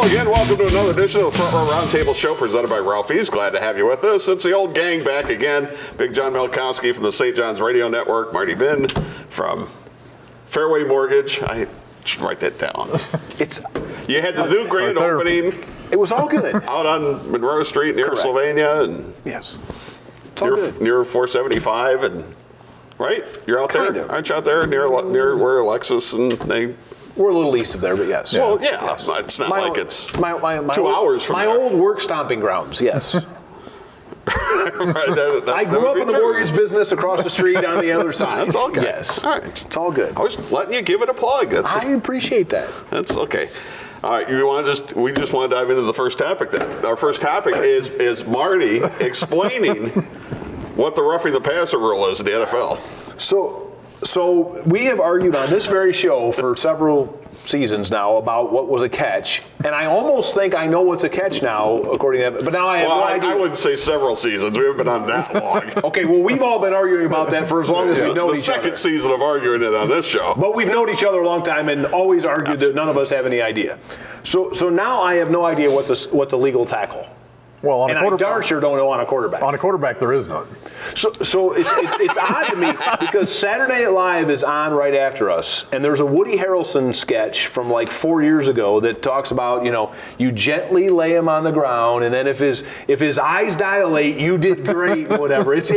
again. Welcome to another edition of the Front Row Roundtable Show presented by Ralphie's. Glad to have you with us. It's the old gang back again. Big John Melkowski from the St. John's Radio Network. Marty Bin from Fairway Mortgage. I should write that down. You had the new grand opening. It was all good. Out on Monroe Street near Sylvania. And yes. It's all good. Near 475. And right? You're out Kind there? of. Aren't you out there near where Alexis and they... We're a little east of there, but yes. Well, yeah. Yes. It's not like it's 2 old, hours from my there. old work stomping grounds, yes. I grew up in the true. mortgage business across the street on the other side. That's all good. Yes. All right. It's all good. I was letting you give it a plug. I appreciate that. That's okay. All right, we just want to dive into the first topic then. Our first topic is Marty explaining what the roughing the passer rule is in the NFL. So we have argued on this very show for several seasons now about what was a catch, and I almost think I know what's a catch now, according to that. But now I have no idea. I wouldn't say several seasons. We haven't been on that long. Okay, well, we've all been arguing about that for as long as we've known each other. The second season of arguing it on this show. But we've known each other a long time and always argued that none of us have any idea. So now I have no idea what's a legal tackle. Well, on and a quarterback, I darn sure don't know on a quarterback. On a quarterback, there is none. So it's odd to me because Saturday Night Live is on right after us, and there's a Woody Harrelson sketch from like 4 years ago that talks about, you gently lay him on the ground, and then if his eyes dilate, you did great, whatever. It's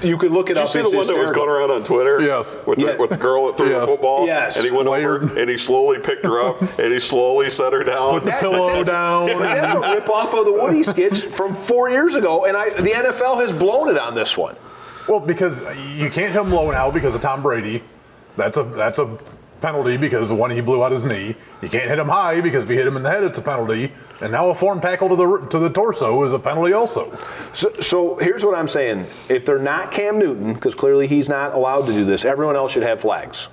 you could look it up. Did you see the one that was going around on Twitter? Yes. With the girl that threw the football? Yes. And he went over and he slowly picked her up and he slowly set her down. Put the pillow down. But that's a rip-off of the Woody sketch from 4 years ago, and the NFL has blown it on this one. Well, because you can't hit him low now because of Tom Brady. That's a penalty because the one he blew out his knee. You can't hit him high because if you hit him in the head, it's a penalty. And now a form tackle to the torso is a penalty also. So here's what I'm saying. If they're not Cam Newton, because clearly he's not allowed to do this, everyone else should have flags.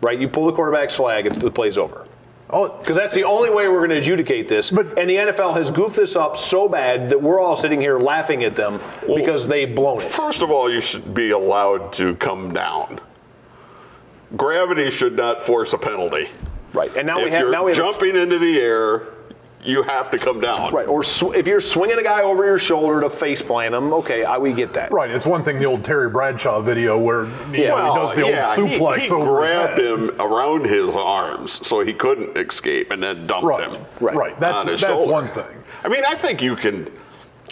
Right? You pull the quarterback's flag and the play's over. Because that's the only way we're going to adjudicate this. And the NFL has goofed this up so bad that we're all sitting here laughing at them because they've blown it. First of all, you should be allowed to come down. Gravity should not force a penalty. Right. And now if you're jumping into the air, you have to come down. Right. Or if you're swinging a guy over your shoulder to face plant him, okay, we get that. Right. It's one thing, the old Terry Bradshaw video where he does the old suplex he over his grabbed head. him around his arms so he couldn't escape and then dumped him on his shoulder. That's one thing. I mean, I think you can.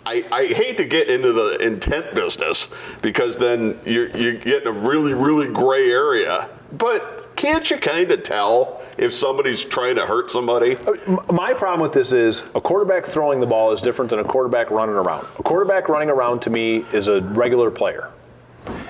I hate to get into the intent business because then you get in a really, really gray area. But can't you kind of tell if somebody's trying to hurt somebody? My problem with this is a quarterback throwing the ball is different than a quarterback running around. A quarterback running around to me is a regular player.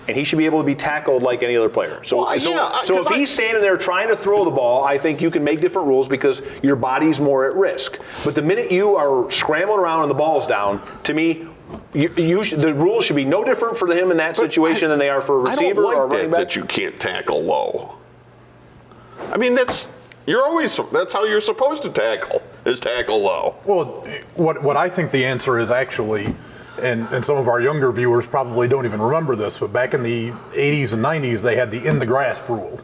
And he should be able to be tackled like any other player. So if he's standing there trying to throw the ball, I think you can make different rules because your body's more at risk. But the minute you are scrambling around and the ball's down, to me, the rules should be no different for him in that situation than they are for a receiver or a running back. That you can't tackle low. I mean, that's how you're supposed to tackle, is tackle low. Well, what I think the answer is actually, and some of our younger viewers probably don't even remember this, but back in the 80s and 90s, they had the in the grasp rule.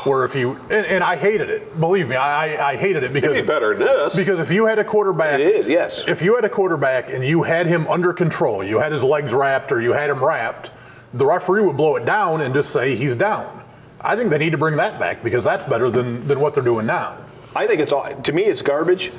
Where if you, and I hated it, believe me, I hated it because it'd be better than this. Because if you had a quarterback, it is, yes. If you had a quarterback and you had him under control, you had his legs wrapped or you had him wrapped, the referee would blow it down and just say he's down. I think they need to bring that back because that's better than what they're doing now. I think to me it's garbage.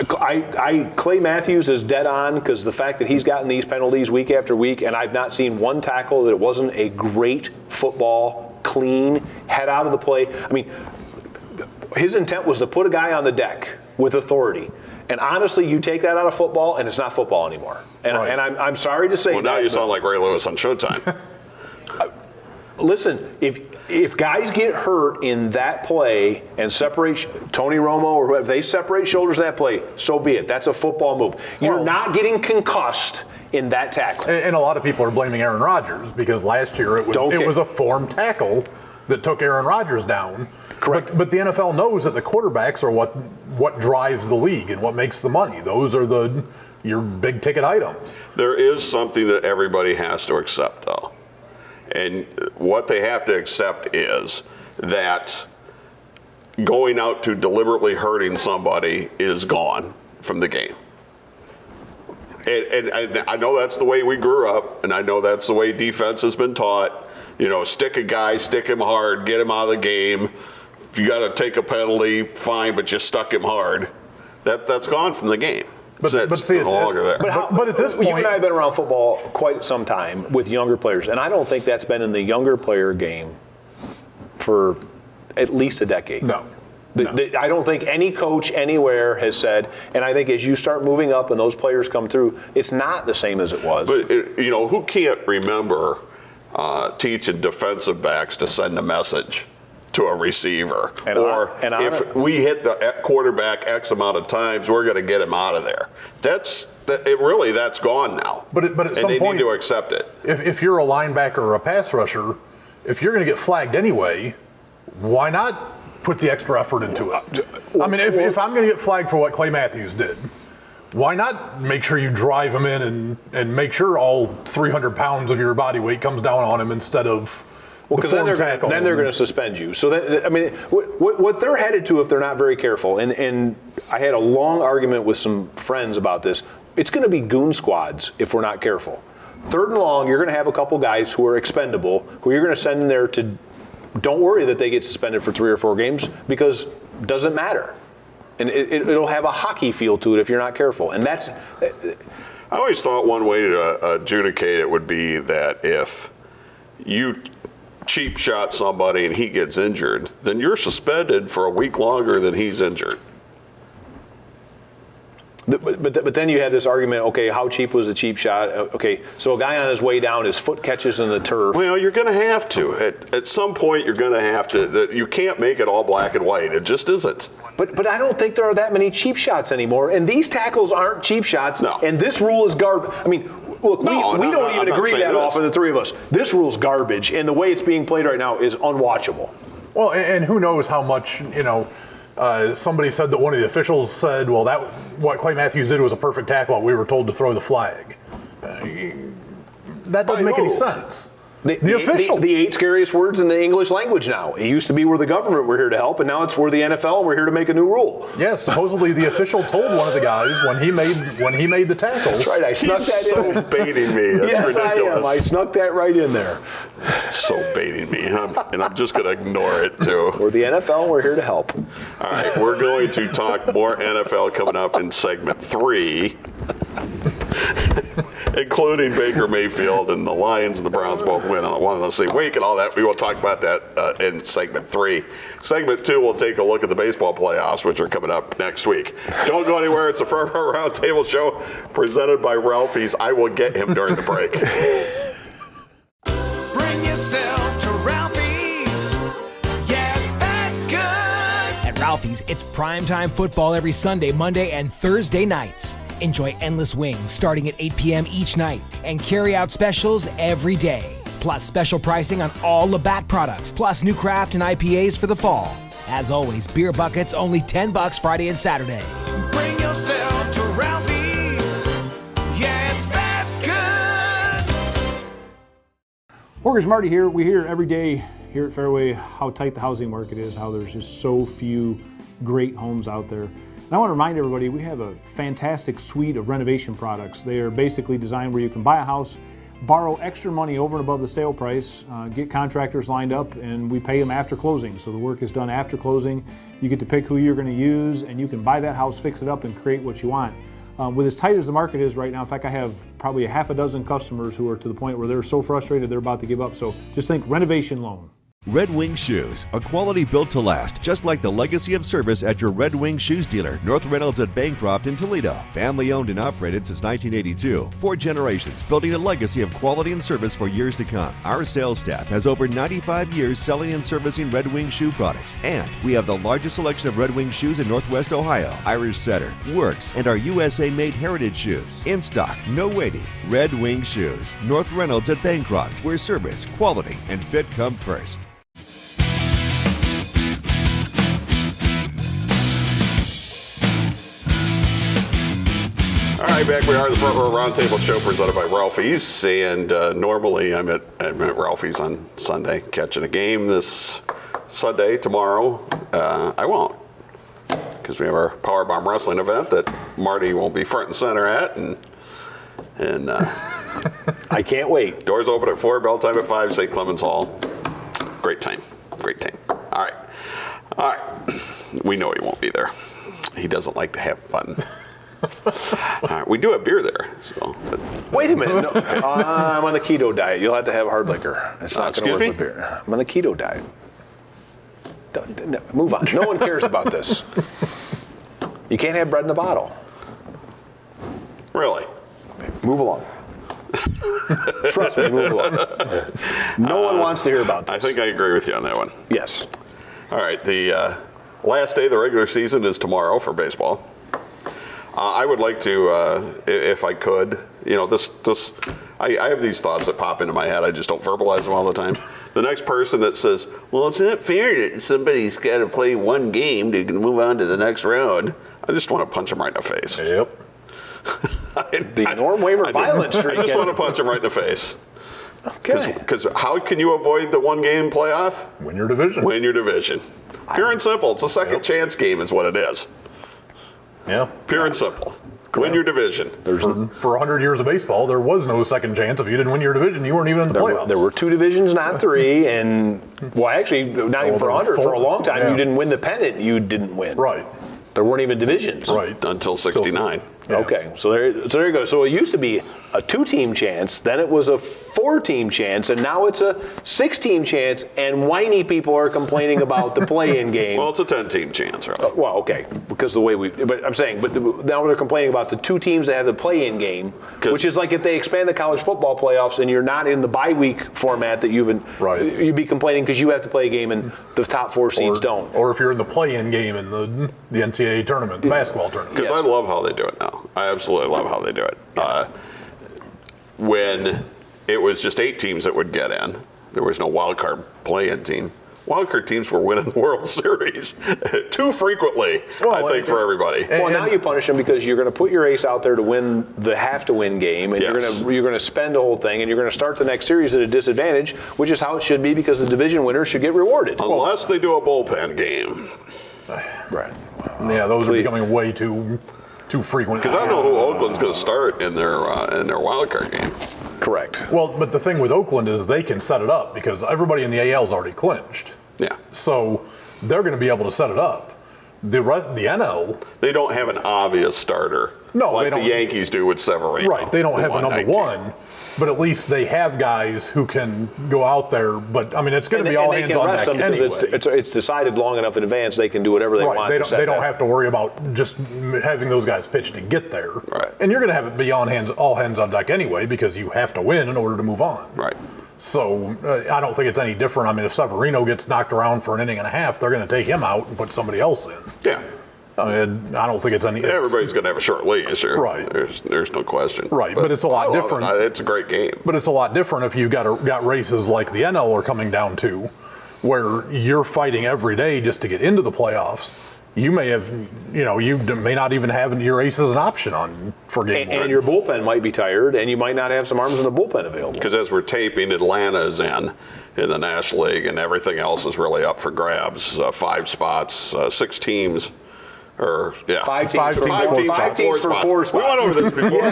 Clay Matthews is dead on because the fact that he's gotten these penalties week after week, and I've not seen one tackle that it wasn't a great football, clean, head out of the play. I mean, his intent was to put a guy on the deck with authority. And honestly, you take that out of football, and it's not football anymore. And I'm sorry to say that. Well, now you sound like Ray Lewis on Showtime. Listen, if guys get hurt in that play and separate Tony Romo or whoever, they separate shoulders in that play, so be it. That's a football move. You're not getting concussed in that tackle. And a lot of people are blaming Aaron Rodgers because last year it was a formed tackle that took Aaron Rodgers down. Correct. But the NFL knows that the quarterbacks are what drives the league and what makes the money. Those are your big ticket items. There is something that everybody has to accept, though. And what they have to accept is that going out to deliberately hurting somebody is gone from the game. And I know that's the way we grew up, and I know that's the way defense has been taught. You know, stick a guy, stick him hard, get him out of the game. If you got to take a penalty, fine, but just stuck him hard. That's gone from the game. But it's see, no longer there. But at this point, you and I have been around football quite some time with younger players, and I don't think that's been in the younger player game for at least a decade. No. I don't think any coach anywhere has said, and I think as you start moving up and those players come through, it's not the same as it was. But, who can't remember teaching defensive backs to send a message to a receiver? If we hit the quarterback X amount of times, we're going to get him out of there. That's gone now. But at some point, they need to accept it. If you're a linebacker or a pass rusher, if you're going to get flagged anyway, why not put the extra effort into it? I mean, if I'm going to get flagged for what Clay Matthews did, why not make sure you drive him in and make sure all 300 pounds of your body weight comes down on him instead of because then they're going to suspend you. So what they're headed to if they're not very careful, and I had a long argument with some friends about this, it's going to be goon squads if we're not careful. 3rd and long, you're going to have a couple guys who are expendable, who you're going to send in there to. Don't worry that they get suspended for 3 or 4 games because it doesn't matter. And it'll have a hockey feel to it if you're not careful. And that's. I always thought one way to adjudicate it would be that if you cheap shot somebody and he gets injured, then you're suspended for a week longer than he's injured. But then you had this argument, okay, how cheap was the cheap shot? Okay, so a guy on his way down, his foot catches in the turf. Well, you're going to have to. At some point, you're going to have to. You can't make it all black and white. It just isn't. But I don't think there are that many cheap shots anymore. And these tackles aren't cheap shots. No. And this rule is garbage. I mean, look, we don't even agree that often, the 3 of us. This rule's garbage. And the way it's being played right now is unwatchable. Well, and who knows how much, somebody said that one of the officials said, well, what Clay Matthews did was a perfect tackle. We were told to throw the flag. That doesn't make any sense. The official. The 8 scariest words in the English language now. It used to be we're the government, we're here to help, and now it's we're the NFL, and we're here to make a new rule. Yeah, supposedly the official told one of the guys when he made the tackle. That's right, I snuck that in. So baiting me. That's yes, ridiculous. I am. I snuck that right in there. So baiting me, and I'm just going to ignore it too. We're the NFL, we're here to help. All right, we're going to talk more NFL coming up in segment 3. Including Baker Mayfield and the Lions and the Browns both win on one of the same week and all that. We will talk about that in segment 3. Segment 2, we'll take a look at the baseball playoffs, which are coming up next week. Don't go anywhere. It's a Front Row Roundtable show presented by Ralphie's. I will get him during the break. Bring yourself to Ralphie's. Yeah, it's that good. At Ralphie's, it's primetime football every Sunday, Monday, and Thursday nights. Enjoy endless wings starting at 8 p.m. each night and carry-out specials every day. Plus special pricing on all Labatt products, plus new craft and IPAs for the fall. As always, beer buckets only $10 Friday and Saturday. Bring yourself to Ralphie's. Yeah, it's that good. Mortgage Marty here. We hear every day here at Fairway how tight the housing market is, how there's just so few great homes out there. And I want to remind everybody we have a fantastic suite of renovation products. They are basically designed where you can buy a house, borrow extra money over and above the sale price, get contractors lined up, and we pay them after closing. So the work is done after closing. You get to pick who you're going to use, and you can buy that house, fix it up, and create what you want. With as tight as the market is right now, in fact, I have probably a half a dozen customers who are to the point where they're so frustrated they're about to give up. So just think renovation loan. Red Wing Shoes, a quality built to last, just like the legacy of service at your Red Wing Shoes dealer, North Reynolds at Bancroft in Toledo. Family owned and operated since 1982. 4 generations building a legacy of quality and service for years to come. Our sales staff has over 95 years selling and servicing Red Wing shoe products, and we have the largest selection of Red Wing shoes in Northwest Ohio. Irish Setter, Works, and our USA-made heritage shoes. In stock, no waiting. Red Wing Shoes, North Reynolds at Bancroft, where service, quality, and fit come first. All right, back we are, the Front Row Roundtable show presented by Ralphie's, and normally I'm at Ralphie's on Sunday catching a game. This Sunday, tomorrow, I won't. Because we have our Powerbomb Wrestling event that Marty won't be front and center at. And I can't wait. Doors open at 4, bell time at 5, St. Clements Hall. Great time. Great time. All right. We know he won't be there. He doesn't like to have fun. All right. We do have beer there. So. Wait a minute. No, I'm on the keto diet. You'll have to have hard liquor. It's not going to work excuse with beer. I'm on the keto diet. Move on. No one cares about this. You can't have bread in a bottle. Really? Move along. Trust me, move along. No one wants to hear about this. I think I agree with you on that one. Yes. All right. The last day of the regular season is tomorrow for baseball. I would like to, if I could, I have these thoughts that pop into my head. I just don't verbalize them all the time. The next person that says, well, it's not fair that somebody's got to play one game to move on to the next round, I just want to punch him right in the face. Yep. The Norm Waiver violence streak. I just want to punch him right in the face. Okay. Because how can you avoid the one-game playoff? Win your division. Win your division. Pure and simple. It's a second chance game is what it is. Yeah. Pure and simple. Win your division. For 100 years of baseball, there was no second chance. If you didn't win your division, you weren't even in the playoffs. There were 2 divisions, not 3, and actually, not even for 100. For a long time, Yeah. You didn't win the pennant. You didn't win. Right. There weren't even divisions. Right. Until 69. Yeah. Okay, so there you go. So it used to be a 2-team chance, then it was a 4-team chance, and now it's a 6-team chance. And whiny people are complaining about the play-in game. Well, it's a 10-team chance, really. Well, okay, because the way but I'm saying, but now they're complaining about the 2 teams that have the play-in game, which is like if they expand the college football playoffs and you're not in the bye week format that you'd be complaining because you have to play a game and the top 4 seeds don't. Or if you're in the play-in game in the NCAA tournament, the basketball tournament. Because I love how they do it now. I absolutely love how they do it. When it was just 8 teams that would get in, there was no wild card play-in team. Wild card teams were winning the World Series too frequently, I think, for everybody. Well, now you punish them because you're going to put your ace out there to win the have-to-win game, and Yes. you're going to spend the whole thing, and you're going to start the next series at a disadvantage, which is how it should be because the division winner should get rewarded. Unless they do a bullpen game. Right. Yeah, those are becoming way too frequent. Because I don't know who Oakland's going to start in their wild card game. Correct. Well, but the thing with Oakland is they can set it up because everybody in the AL's already clinched. Yeah. So they're going to be able to set it up. The NL, They don't have an obvious starter. No, like they don't. the Yankees do with Severino. right? They don't have a number 119. one, but at least they have guys who can go out there. But I mean, it's going to be all hands on deck anyway. It's decided long enough in advance they can do whatever they want. They don't have to worry about just having those guys pitch to get there. Right. And you're going to have it be all hands on deck anyway because you have to win in order to move on. Right. So I don't think it's any different. I mean, if Severino gets knocked around for an inning and a half, they're going to take him out and put somebody else in. Yeah. I mean, I don't think it's any. Everybody's going to have a short leash here. Right. There's no question. Right, but it's a lot I love different. it. It's a great game. But it's a lot different if you've got races like the NL are coming down to, where you're fighting every day just to get into the playoffs. You may have, you may not even have your ace as an option on for game one. And your bullpen might be tired, and you might not have some arms in the bullpen available. Because as we're taping, Atlanta is in the National League, and everything else is really up for grabs. 5 spots, 6 teams. Five teams for 4 spots. We went over this before.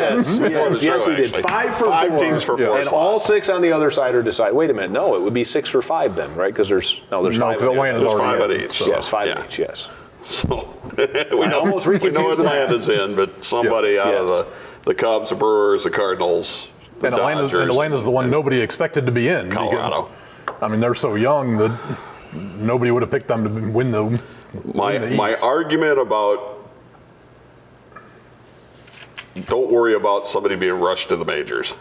Before the show, we did. actually. 5 for 5 4. teams for 4 and slots. all 6 on the other side are decided. Wait a minute, no, it would be 6 for 5 then, right? Because there's 5. because Atlanta's There's already 5 in. at each. So, Yes, 5 each. Yes. So we know almost we know reconfused the math. Atlanta's in, but somebody out of the Cubs, the Brewers, the Cardinals, the Dodgers, Atlanta's the one nobody expected to be in. Colorado. Because, I mean, they're so young that nobody would have picked them to win the. My argument about don't worry about somebody being rushed to the majors.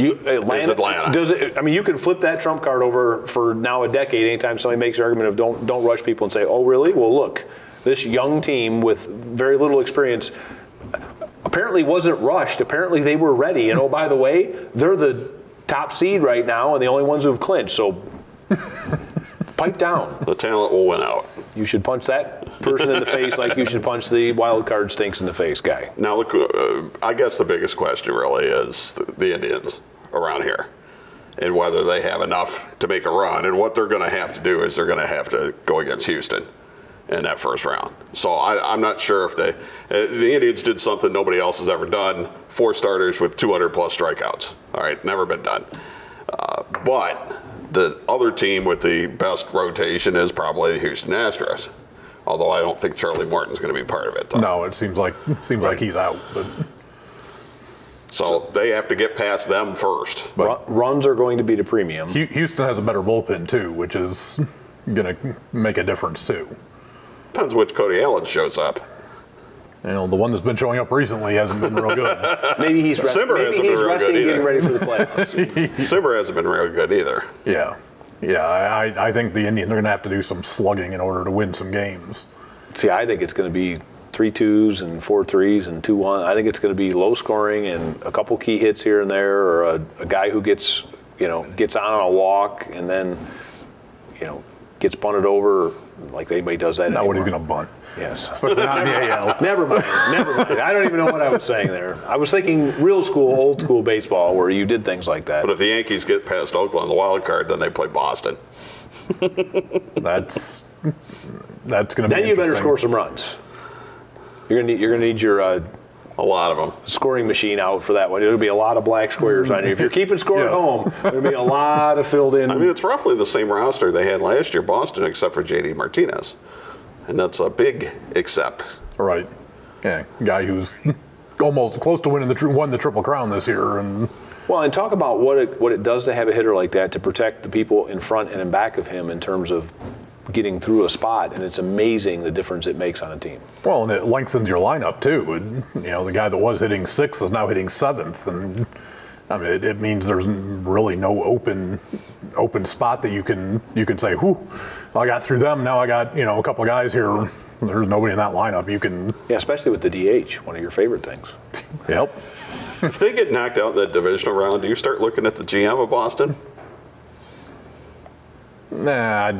Atlanta. You can flip that trump card over for now a decade. Anytime somebody makes the argument of don't rush people and say, oh really? Well, look, this young team with very little experience apparently wasn't rushed. Apparently they were ready. And oh, by the way, they're the top seed right now and the only ones who've clinched. So pipe down. The talent will win out. You should punch that person in the face like you should punch the wild card stinks in the face guy. Now, look, I guess the biggest question really is the Indians around here. and whether they have enough to make a run. And what they're going to have to do is they're going to have to go against Houston in that first round. So I'm not sure if the Indians did something nobody else has ever done. 4 starters with 200 plus strikeouts. All right, never been done. But the other team with the best rotation is probably the Houston Astros. Although I don't think Charlie Morton's going to be part of it. Though. No, it seems like he's out. But. So they have to get past them first. Runs are going to be the premium. Houston has a better bullpen too, which is going to make a difference too. Depends which Cody Allen shows up. You know, the one that's been showing up recently hasn't been real good. Maybe he's Simber hasn't been real good either. Getting ready for the playoffs. Simber hasn't been real good either. Yeah. I think the Indians are going to have to do some slugging in order to win some games. See, I think it's going to be 3-2s and 4-3s and 2-1. I think it's going to be low scoring and a couple key hits here and there, or a guy who gets on a walk and then, gets bunted over like anybody does that. Not anymore. what he's going to bunt. Yes. Especially not in the AL. Never mind. I don't even know what I was saying there. I was thinking old school baseball where you did things like that. But if the Yankees get past Oakland in the wild card, then they play Boston. That's going to be then you better score some runs. You're gonna need your a lot of them scoring machine out for that one. It'll be a lot of black squares on you. If you're keeping score at home, there'll be a lot of filled in. I mean, it's roughly the same roster they had last year, Boston, except for J.D. Martinez. And that's a big except. Right. Yeah, guy who's almost close to won the Triple Crown this year. And talk about what it does to have a hitter like that to protect the people in front and in back of him in terms of getting through a spot, and it's amazing the difference it makes on a team. Well, and it lengthens your lineup too. And, the guy that was hitting 6th is now hitting 7th, and I mean it means there's really no open spot that you can say, "Whew, I got through them. Now I got a couple of guys here. There's nobody in that lineup. You can." Yeah, especially with the DH, one of your favorite things. Yep. If they get knocked out in that divisional round, do you start looking at the GM of Boston? Nah.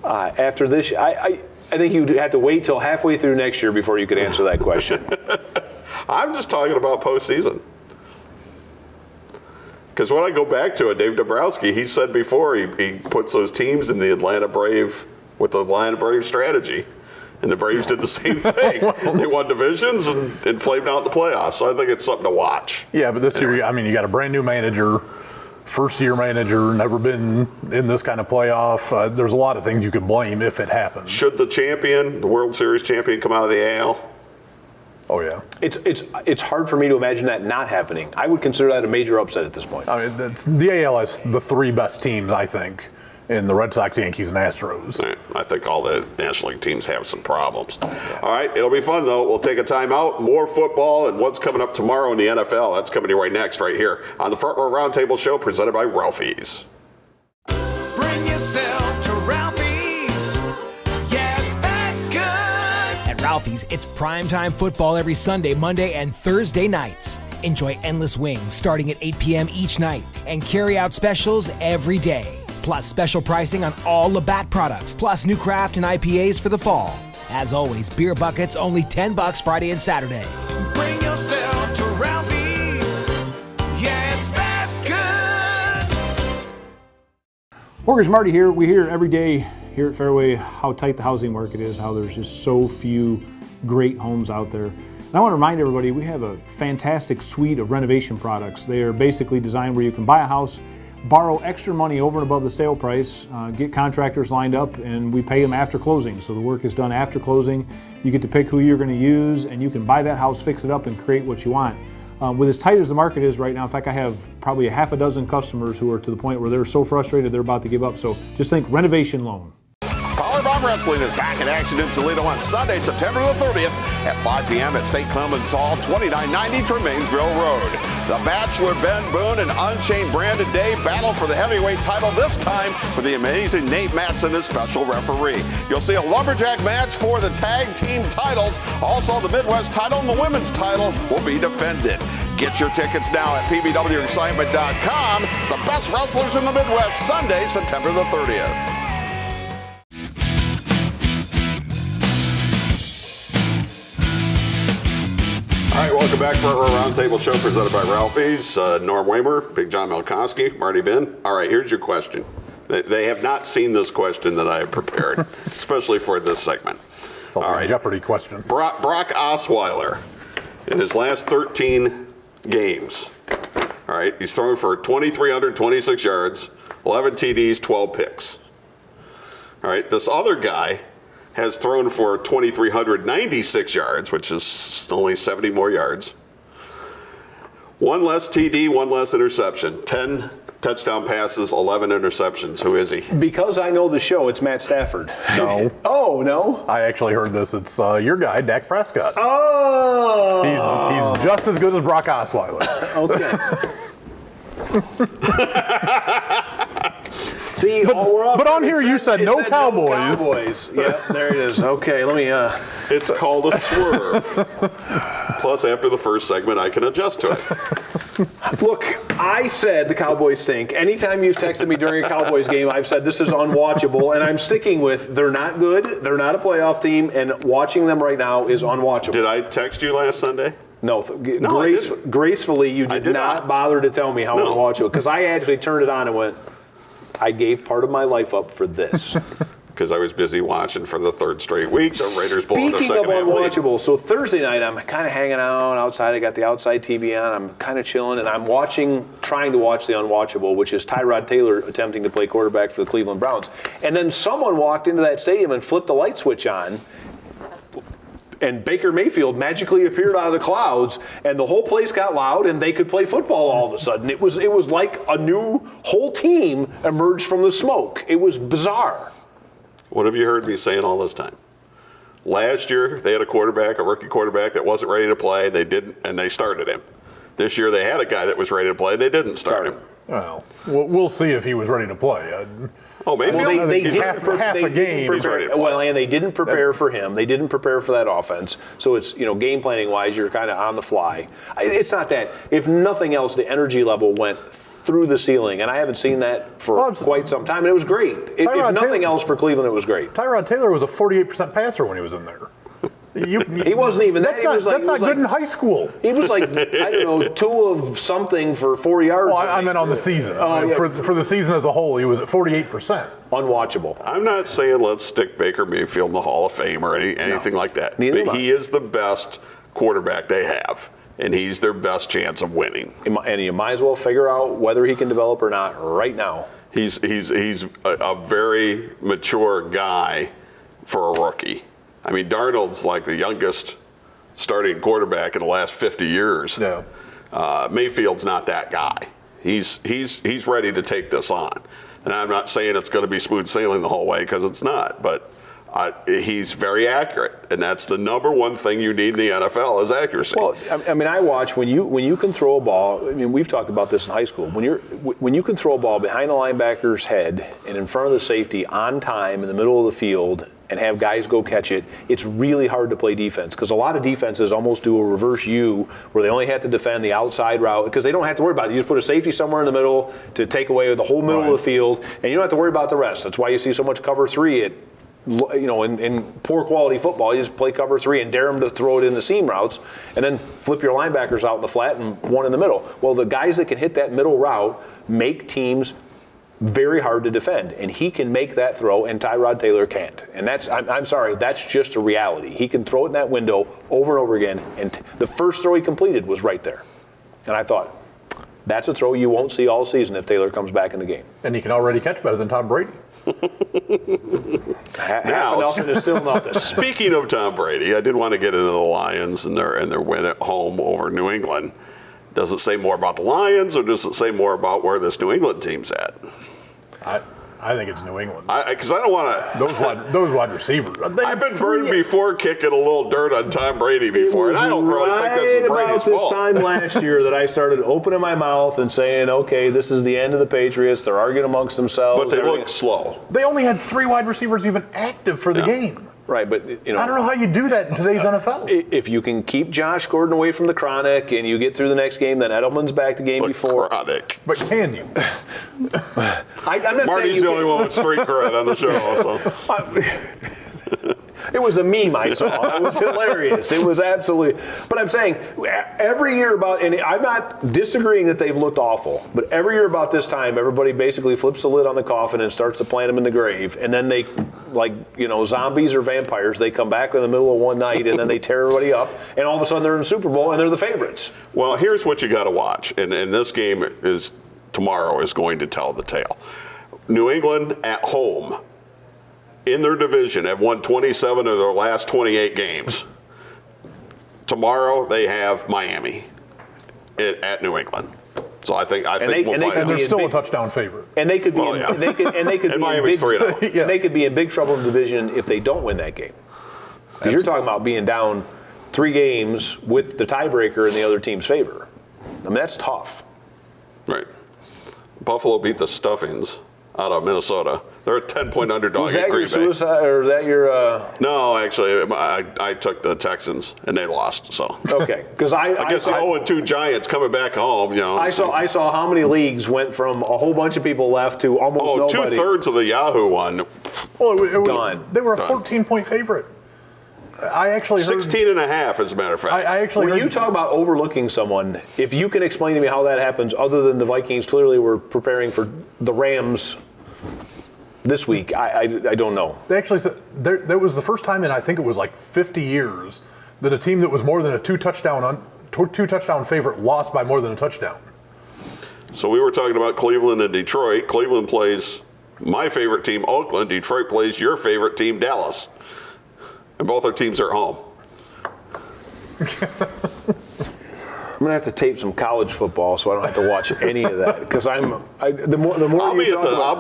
After this, I think you'd have to wait till halfway through next year before you could answer that question. I'm just talking about postseason. Because when I go back to it, Dave Dombrowski, he said before he puts those teams in the Atlanta Brave with the Atlanta Brave strategy. And the Braves did the same thing. They won divisions and flamed out in the playoffs. So I think it's something to watch. Yeah, but this year, I mean, you got a brand new manager. First-year manager, never been in this kind of playoff. There's a lot of things you could blame if it happens. Should the World Series champion, come out of the AL? Oh yeah. It's hard for me to imagine that not happening. I would consider that a major upset at this point. I mean, the AL has the 3 best teams, I think, in the Red Sox, Yankees, and Astros. I think all the National League teams have some problems. All right, it'll be fun, though. We'll take a timeout, more football, and what's coming up tomorrow in the NFL. That's coming to you right next, right here on the Front Row Roundtable Show, presented by Ralphie's. Bring yourself to Ralphie's. Yeah, it's that good. At Ralphie's, it's primetime football every Sunday, Monday, and Thursday nights. Enjoy endless wings starting at 8 p.m. each night and carry-out specials every day. Plus special pricing on all Labatt products, plus new craft and IPAs for the fall. As always, beer buckets only $10 Friday and Saturday. Bring yourself to Ralphie's. Yeah, it's that good. Mortgage Marty here. We hear every day here at Fairway how tight the housing market is, how there's just so few great homes out there. And I want to remind everybody we have a fantastic suite of renovation products. They are basically designed where you can buy a house, borrow extra money over and above the sale price, get contractors lined up, and we pay them after closing. So the work is done after closing. You get to pick who you're going to use, and you can buy that house, fix it up, and create what you want. With as tight as the market is right now, in fact, I have probably a half a dozen customers who are to the point where they're so frustrated they're about to give up. So just think renovation loan. Powerbomb Wrestling is back in action in Toledo on Sunday, September the 30th at 5 p.m. at St. Clements Hall, 2990 Tremainsville Road. The Bachelor, Ben Boone, and Unchained Brandon Day battle for the heavyweight title, this time for the amazing Nate Matson as special referee. You'll see a lumberjack match for the tag team titles. Also, the Midwest title and the women's title will be defended. Get your tickets now at pbwexcitement.com. It's the best wrestlers in the Midwest, Sunday, September the 30th. All right, welcome Welcome back for our Roundtable show presented by Ralphie's. Norm Waymer, Big John Melkowski, Marty Ben. All right, here's your question. They have not seen this question that I have prepared, especially for this segment. It's a Jeopardy question. Brock Osweiler, in his last 13 games, all right, he's thrown for 2,326 yards, 11 TDs, 12 picks. All right, this other guy has thrown for 2,396 yards, which is only 70 more yards. One less TD, one less interception. 10 touchdown passes, 11 interceptions. Who is he? Because I know the show, it's Matt Stafford. No. Oh, no? I actually heard this. It's your guy, Dak Prescott. Oh! He's just as good as Brock Osweiler. Okay. See, but on here you said no Cowboys. No Cowboys. Yeah, there it is. Okay, let me. It's called a swerve. Plus, after the first segment, I can adjust to it. Look, I said the Cowboys stink. Anytime you've texted me during a Cowboys game, I've said this is unwatchable, and I'm sticking with they're not good, they're not a playoff team, and watching them right now is unwatchable. Did I text you last Sunday? No, gracefully, you did not bother to tell me how unwatchable, because I actually turned it on and went, I gave part of my life up for this. Because I was busy watching for the third straight week. The Raiders blowing their second half lead. Speaking of unwatchable, so Thursday night I'm kind of hanging out outside. I got the outside TV on. I'm kind of chilling, and I'm trying to watch the unwatchable, which is Tyrod Taylor attempting to play quarterback for the Cleveland Browns. And then someone walked into that stadium and flipped a light switch on, and Baker Mayfield magically appeared out of the clouds, and the whole place got loud, and they could play football all of a sudden. It was like a new whole team emerged from the smoke. It was bizarre. What have you heard me saying all this time? Last year, they had a rookie quarterback that wasn't ready to play, and they started him. This year, they had a guy that was ready to play, and they didn't start him. Well, we'll see if he was ready to play. Mayfield? Well, he's half a game. He's ready to play. Well, and they didn't prepare for him. They didn't prepare for that offense. So it's, game planning wise, you're kind of on the fly. It's not that. If nothing else, the energy level went through the ceiling, and I haven't seen that for quite some time, and it was great. If nothing else for Cleveland, it was great. Tyrod Taylor was a 48% passer when he was in there. He wasn't even that. That's not good in high school. He was like, I don't know, 2 of something for 4 yards. Well, I meant on the season. For the season as a whole, he was at 48%. Unwatchable. I'm not saying let's stick Baker Mayfield in the Hall of Fame or anything like that. But he is the best quarterback they have, and he's their best chance of winning. And you might as well figure out whether he can develop or not right now. He's a very mature guy for a rookie. I mean, Darnold's like the youngest starting quarterback in the last 50 years. Yeah. Mayfield's not that guy. He's ready to take this on. And I'm not saying it's going to be smooth sailing the whole way, because it's not. But he's very accurate, and that's the number one thing you need in the NFL is accuracy. Well, I mean, I watch when you can throw a ball. I mean, we've talked about this in high school. When you can throw a ball behind the linebacker's head and in front of the safety on time in the middle of the field, and have guys go catch it, it's really hard to play defense, because a lot of defenses almost do a reverse U, where they only have to defend the outside route, because they don't have to worry about it. You just put a safety somewhere in the middle to take away the whole middle of the field, and you don't have to worry about the rest. That's why you see so much cover 3 in poor quality football. You just play cover 3 and dare them to throw it in the seam routes, and then flip your linebackers out in the flat and one in the middle. Well, the guys that can hit that middle route make teams very hard to defend, and he can make that throw, and Tyrod Taylor can't. And I'm sorry, that's just a reality. He can throw it in that window over and over again, and the first throw he completed was right there. And I thought, that's a throw you won't see all season if Taylor comes back in the game. And he can already catch better than Tom Brady. Half nothing is still nothing. Speaking of Tom Brady, I did want to get into the Lions and their win at home over New England. Does it say more about the Lions, or does it say more about where this New England team's at? I think it's New England. Because I don't want to. Those wide receivers. I've been burned before kicking a little dirt on Tom Brady before, and I don't really think this is Brady's fault. It was right about this time last year that I started opening my mouth and saying, okay, this is the end of the Patriots. They're arguing amongst themselves. But they look slow. They only had 3 wide receivers even active for the game. Right, but I don't know how you do that in today's NFL. If you can keep Josh Gordon away from the chronic and you get through the next game, then Edelman's back the game before. Chronic. But can you? I'm not Marty's saying the only one with street cred on the show. It was a meme I saw. It was hilarious. It was absolutely. But I'm saying every year and I'm not disagreeing that they've looked awful, but every year about this time, everybody basically flips the lid on the coffin and starts to plant them in the grave, and then they, like, zombies or vampires, they come back in the middle of one night and then they tear everybody up, and all of a sudden they're in the Super Bowl and they're the favorites. Well, here's what you got to watch, and this game tomorrow is going to tell the tale. New England at home in their division have won 27 of their last 28 games. Tomorrow they have Miami at New England. So I think we'll find out. And they're still a touchdown favorite. And they could be Miami's 3-0. Yes. They could be in big trouble in the division if they don't win that game. Because you're talking about being down 3 games with the tiebreaker in the other team's favor. I mean, that's tough. Right. Buffalo beat the Stuffings out of Minnesota. They're a 10-point underdog at Green Bay. Is that your suicide, or is that your? No, actually, I took the Texans and they lost. So okay, because I guess the 0-2 Giants coming back home. I saw how many leagues went from a whole bunch of people left to almost nobody. 2/3 of the Yahoo one. Well, gone. They were a 14-point favorite. I actually heard 16.5, as a matter of fact. I actually when you talk about overlooking someone, if you can explain to me how that happens, other than the Vikings clearly were preparing for the Rams this week, I don't know. They actually said that was the first time in, I think it was like 50 years, that a team that was more than a two touchdown favorite lost by more than a touchdown. So we were talking about Cleveland and Detroit. Cleveland plays my favorite team, Oakland. Detroit plays your favorite team, Dallas. And both our teams are at home. I'm gonna have to tape some college football so I don't have to watch any of that, because the more I'll be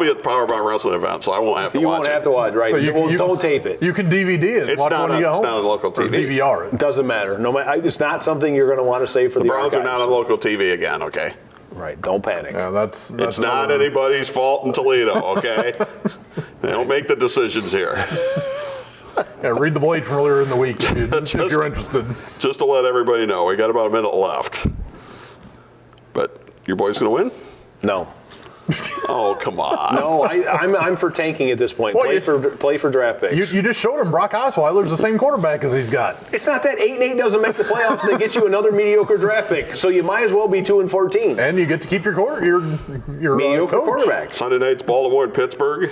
at the Powerbomb Wrestling event, so I won't have to watch it. You won't have to watch, right? So don't tape it. You can DVD it. It's not on local TV. Or DVR it. It doesn't matter. No matter. It's not something you're going to want to save for the Browns archives. are not on local TV again, okay? Right. Don't panic. Yeah, that's it's not anybody's fault in Toledo, okay? They don't make the decisions here. Yeah, read the Blade from earlier in the week if you're interested. Just to let everybody know, we got about a minute left. But your boy's going to win? No. Oh, come on. No, I'm for tanking at this point. Well, play for draft picks. You just showed him Brock Osweiler's the same quarterback as he's got. It's not that 8-8 doesn't make the playoffs. They get you another mediocre draft pick, so you might as well be 2-14. And you get to keep your mediocre coach. quarterback. Sunday night's Baltimore and Pittsburgh.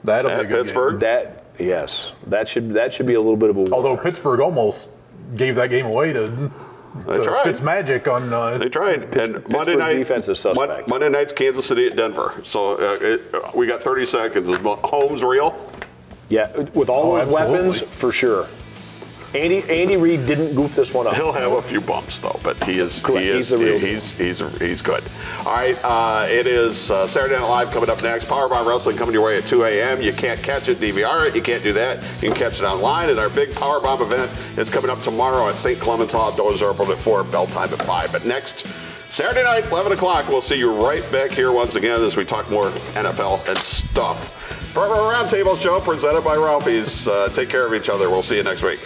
That'll be a good Pittsburgh. game. That should be a little bit of a war. Although Pittsburgh almost gave that game away to Fitzmagic on. They tried. And Monday night defense is suspect. Monday night's Kansas City at Denver. So we got 30 seconds. Is Holmes real? Yeah, with all those absolutely. weapons, for sure. Andy Reid didn't goof this one up. He'll have a few bumps though, but he's good. All right, it is Saturday Night Live coming up next. Powerbomb Wrestling coming your way at 2 a.m. You can't catch it, DVR it. You can't do that. You can catch it online. And our big Powerbomb event is coming up tomorrow at St. Clements Hall. Doors are open at 4, bell time at 5. But next Saturday night, 11 o'clock, we'll see you right back here once again as we talk more NFL and stuff. For our Roundtable show presented by Ralphie's, take care of each other. We'll see you next week.